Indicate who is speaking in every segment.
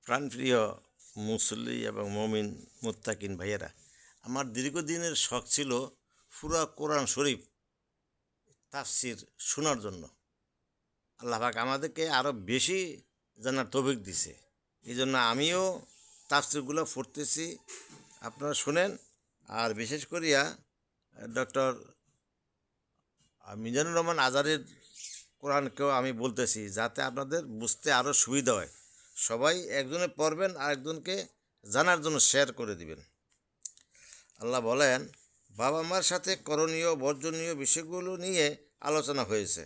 Speaker 1: প্রাণপ্রিয় মুসল্লি এবং মমিন মুত্তাকিন ভাইয়েরা, আমার দীর্ঘদিনের শখ ছিল পুরা কোরআন শরীফ তাফসির শোনার জন্য। আল্লাহ পাক আমাদেরকে আরও বেশি জানার তৌফিক দিছে। এই জন্য আমিও তাফসিরগুলো পড়তেছি, আপনারা শোনেন। আর বিশেষ করিয়া ডক্টর মিজানুর রহমান আজারের কোরআনকেও আমি বলতেছি, যাতে আপনাদের বুঝতে আরও সুবিধা হয়। সবাই একজনে পড়বেন আর একজনকে জানার জন্য শেয়ার করে দিবেন। আল্লাহ বলেন, বাবা মার সাথে করণীয় বর্জনীয় বিষয়গুলো নিয়ে আলোচনা হয়েছে।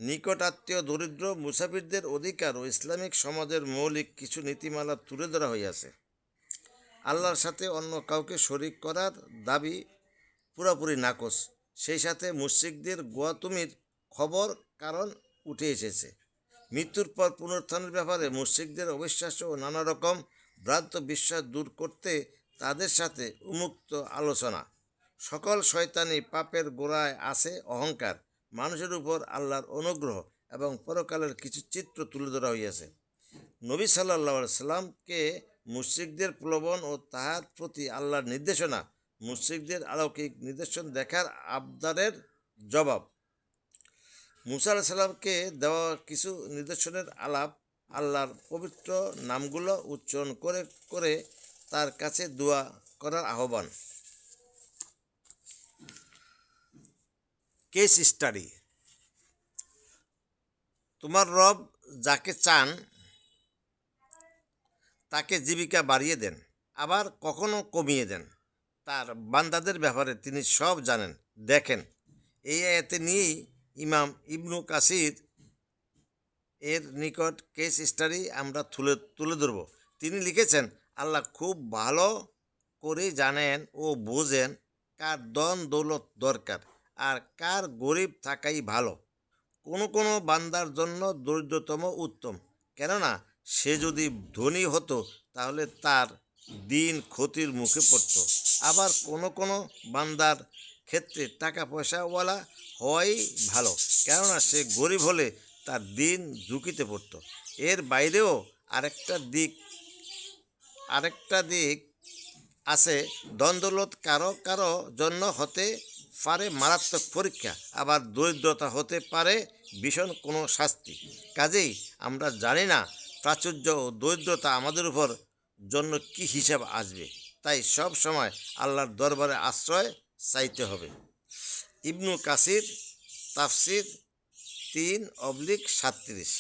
Speaker 1: নিকট আত্মীয়, দরিদ্র, মুসাফিরদের অধিকার ও ইসলামিক সমাজের মৌলিক কিছু নীতিমালা তুলে ধরা হইয়াছে। আল্লাহর সাথে অন্য কাউকে শরিক করার দাবি পুরাপুরি নাকচ। সেই সাথে মুশরিকদের গোয়াতুমির খবর কারণ উঠে এসেছে। মৃত্যুর পর পুনরুত্থানের ব্যাপারে মুশরিকদের অবিশ্বাস্য ও নানা রকম ভ্রান্ত বিশ্বাস দূর করতে তাদের সাথে উন্মুক্ত আলোচনা। সকল শয়তানি পাপের গোড়ায় আছে অহংকার। মানুষের উপর আল্লাহর অনুগ্রহ এবং পরকালের কিছু চিত্র তুলে ধরা হইয়াছে। নবী সাল্লাল্লাহু আলাইহি সাল্লামকে মুশরিকদের প্রলোভন ও তাহার প্রতি আল্লাহর নির্দেশনা, মুশরিকদের অলৌকিক নিদর্শন দেখার আবদারের জবাব। মুসা আলাইহিস সালামকে দেওয়া কিছু নিদর্শনের আলাপ, আল্লাহর পবিত্র নামগুলো উচ্চারণ করে করে তার কাছে দোয়া করার আহ্বান। Case study. তোমার রব যাকে চান তাকে জীবিকা বাড়িয়ে দেন, আবার কখনো কমিয়ে দেন। তার বান্দাদের ব্যাপারে তিনি সব জানেন। দেখেন, এই আয়াতে নিয়েই ইমাম ইবনু কাসির এর নিকট কেস স্টাডি আমরা তুলে ধরব। তিনি লিখেছেন, আল্লাহ খুব ভালো করে জানেন ও বোঝেন কার ধন দৌলত দরকার আর কার গরিব থাকাই ভালো। কোনো বান্দার জন্য দরিদ্রতম উত্তম, কেননা সে যদি ধনী হতো তাহলে তার দিন ক্ষতির মুখে পড়ত। আবার কোনো বান্দার ক্ষেত্রে টাকা পয়সাওয়ালা হওয়াই ভালো, কেননা সে গরিব হলে তার দিন ঝুঁকিতে পড়ত। এর বাইরেও আরেকটা দিক আছে। দ্বন্দ্বলত কারো জন্য হতে পারে মারাত্মক পরীক্ষা, আবার দরিদ্রতা হতে পারে ভীষণ কোনো শাস্তি। কাজেই আমরা জানি না প্রাচুর্য ও দরিদ্রতা আমাদের উপর জন্য কি হিসাব আসবে, তাই সব সময় আল্লাহর দরবারে আশ্রয় চাইতে হবে। ইবনু কাসির তাফসির 3/37।